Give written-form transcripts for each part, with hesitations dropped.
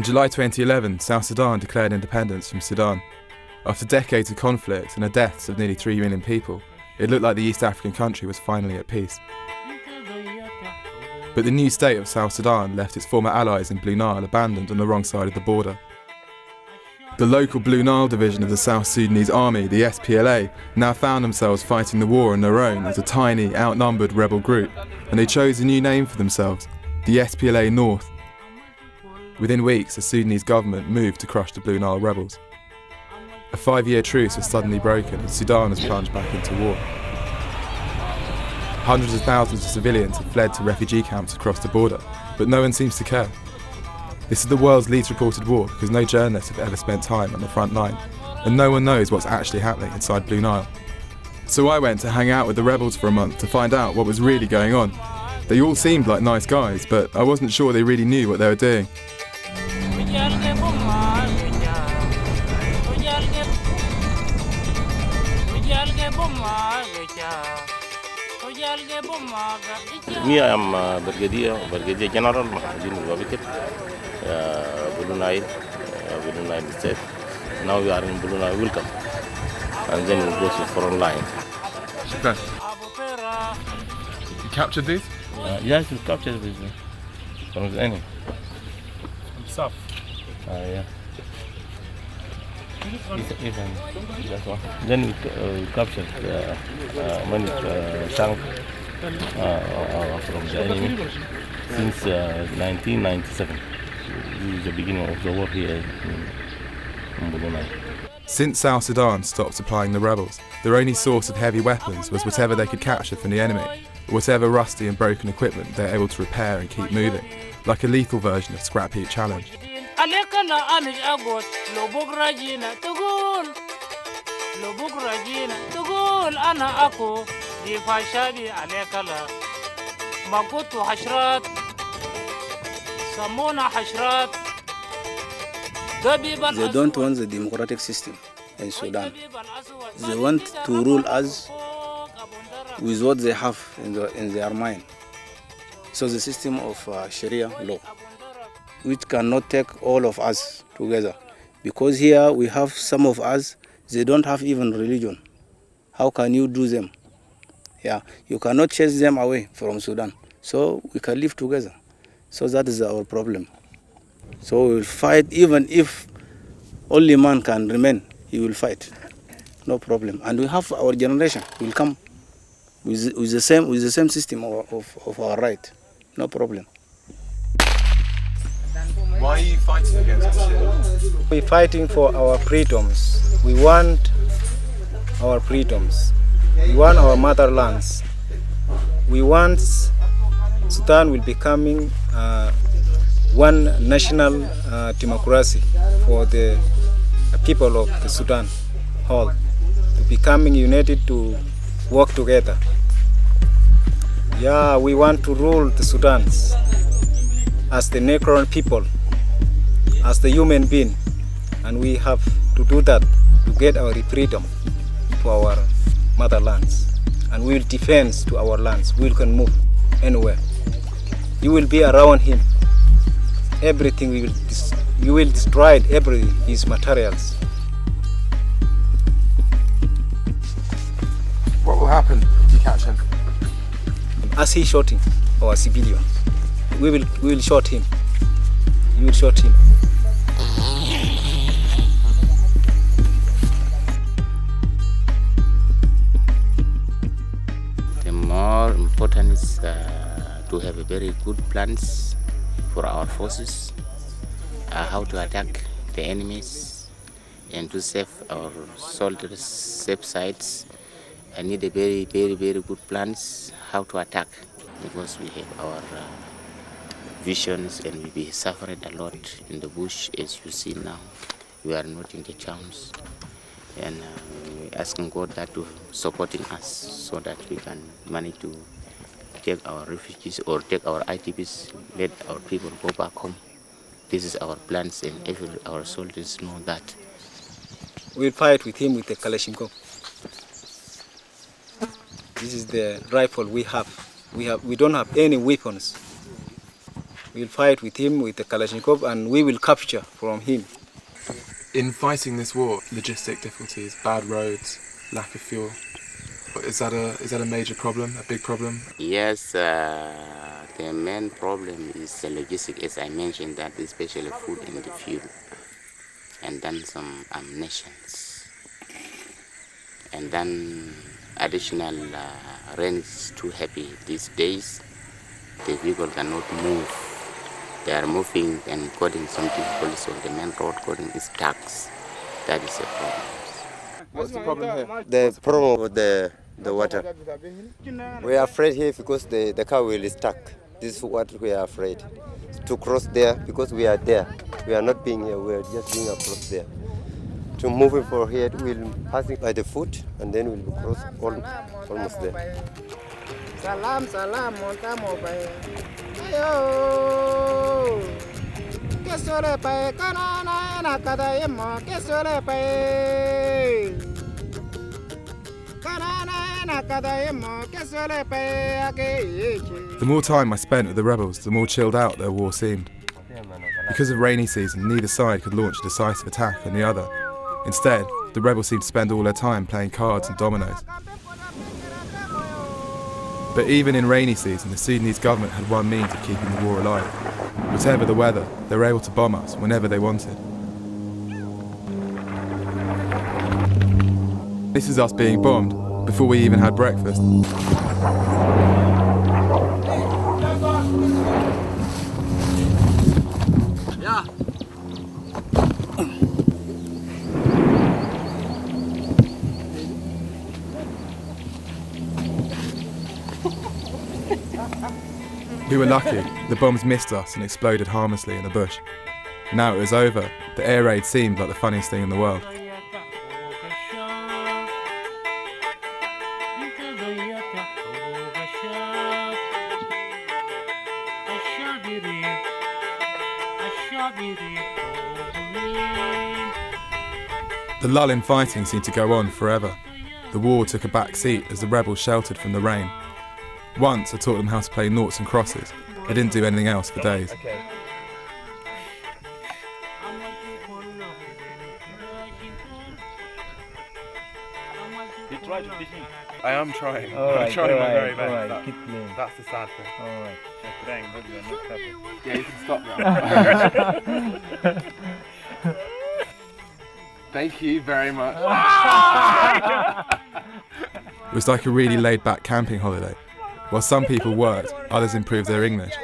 In July 2011, South Sudan declared independence from Sudan. After decades of conflict and the deaths of nearly 3 million people, it looked like the East African country was finally at peace. But the new state of South Sudan left its former allies in Blue Nile abandoned on the wrong side of the border. The local Blue Nile division of the South Sudanese army, the SPLA, now found themselves fighting the war on their own as a tiny, outnumbered rebel group, and they chose a new name for themselves, the SPLA North. Within weeks, the Sudanese government moved to crush the Blue Nile rebels. A 5-year truce was suddenly broken and Sudan has plunged back into war. Hundreds of thousands of civilians have fled to refugee camps across the border, but no one seems to care. This is the world's least reported war because no journalists have ever spent time on the front line, and no one knows what's actually happening inside Blue Nile. So I went to hang out with the rebels for a month to find out what was really going on. They all seemed like nice guys, but I wasn't sure they really knew what they were doing. Me, I am Brigadier General Blue Nile State. Now we are in Blue Nile, welcome. And then we go to FRONTLINE. Okay. You captured these? Yes, we captured these from the enemy. From South? Yeah. Even that one. Then we captured many tanks from the enemy since 1997. This is the beginning of the war here in Blue Nile. Since South Sudan stopped supplying the rebels, their only source of heavy weapons was whatever they could capture from the enemy, or whatever rusty and broken equipment they're able to repair and keep moving, like a lethal version of Scrap Heap Challenge. They don't want the democratic system in Sudan. They want to rule us with what they have in their mind. So the system of Sharia law, which cannot take all of us together. Because here we have some of us, they don't have even religion. How can you do them? Yeah, you cannot chase them away from Sudan. So we can live together. So that is our problem. So we will fight, even if only man can remain, he will fight. No problem. And we have our generation will come with the same system of our right. No problem. Why are you fighting against al-Bashir? We're fighting for our freedoms. We want our freedoms. We want our motherlands. We want Sudan will becoming one national democracy for the people of the Sudan whole, to becoming united to work together. Yeah, we want to rule the Sudans as the Negro people, as the human being, and we have to do that to get our freedom for our motherlands, and we will defend to our lands. We can move anywhere. You will be around him. Everything you will destroy his materials. What will happen if you catch him? As he shooting our civilians, we will shoot him. You will shoot him. The more important is to have a very good plans for our forces, how to attack the enemies and to save our soldiers, safe sites. I need a very good plans how to attack, because we have our visions and we be suffering a lot in the bush. As you see now, we are not in the towns, and we're asking God that to supporting us so that we can manage to take our refugees or take our ITPs, let our people go back home. This is our plans, and our soldiers know that. We'll fight with him with the Kalashnikov. This is the rifle we have. We don't have any weapons. We'll fight with him with the Kalashnikov and we will capture from him. In fighting this war, logistic difficulties, bad roads, lack of fuel, is that a major problem, a big problem? Yes, the main problem is the logistic, as I mentioned, that especially food and the fuel, and then some ammunitions, and then additional rain is too heavy these days. The vehicle cannot move. They are moving and causing some difficulties on the main road, causing is tax. That is a problem. What's the problem here? The problem with the water. We are afraid here because the car will is stuck. This is what we are afraid. To cross there because we are there. We are not being here, we are just being across there. To move it for here, we'll passing by the foot and then we'll cross almost there. Salam, salam, montamo pae. Ayo. Que sole pae, canana na cada yemo. Que sole pae. Canana na cada yemo. Que sole pae. Ake. The more time I spent with the rebels, the more chilled out their war seemed. Because of rainy season, neither side could launch a decisive attack on the other. Instead, the rebels seemed to spend all their time playing cards and dominoes. But even in rainy season, the Sudanese government had one means of keeping the war alive. Whatever the weather, they were able to bomb us whenever they wanted. This is us being bombed before we even had breakfast. We were lucky, the bombs missed us and exploded harmlessly in the bush. Now it was over, the air raid seemed like the funniest thing in the world. The lull in fighting seemed to go on forever. The war took a back seat as the rebels sheltered from the rain. Once I taught them how to play noughts and crosses. They didn't do anything else for days. I am trying. I'm trying my very best. Keep playing. That's the sad thing. All right. You're trying, but you are not happy. Yeah, you can stop now. Thank you very much. It was like a really laid-back camping holiday. While some people worked, others improved their English,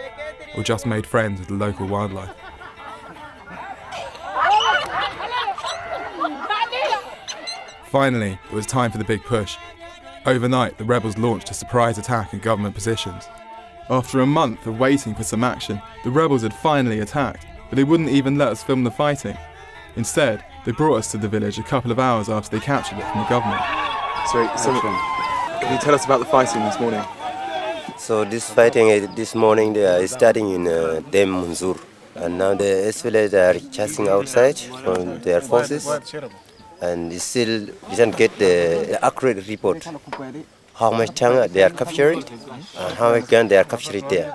or just made friends with the local wildlife. Finally, it was time for the big push. Overnight, the rebels launched a surprise attack in government positions. After a month of waiting for some action, the rebels had finally attacked, but they wouldn't even let us film the fighting. Instead, they brought us to the village a couple of hours after they captured it from the government. Sorry, can you tell us about the fighting this morning? So this fighting this morning they are starting in Dem Munzur, and now the SPLA are chasing outside from their forces, and still didn't get the accurate report how much tank they are capturing and how much gun they are capturing there.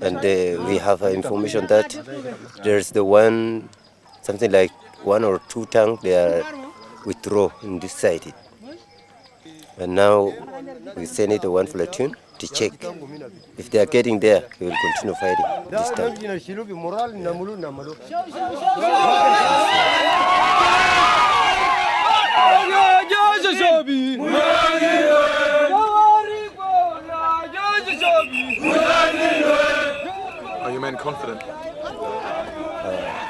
And we have information that there's something like 1 or 2 tanks they are withdraw in this side. And now we send it to 1 platoon to check. If they are getting there, we will continue fighting this time. Are your men confident?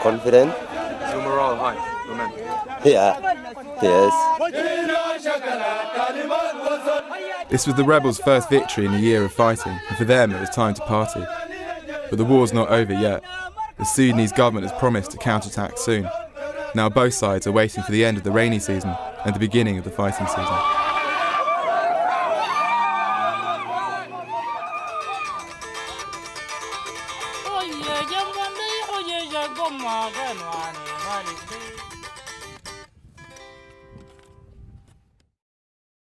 Confident? Is your morale high, your men? Yeah. Yes. This was the rebels' first victory in a year of fighting, and for them it was time to party. But the war's not over yet. The Sudanese government has promised to counterattack soon. Now both sides are waiting for the end of the rainy season and the beginning of the fighting season. Oh yeah,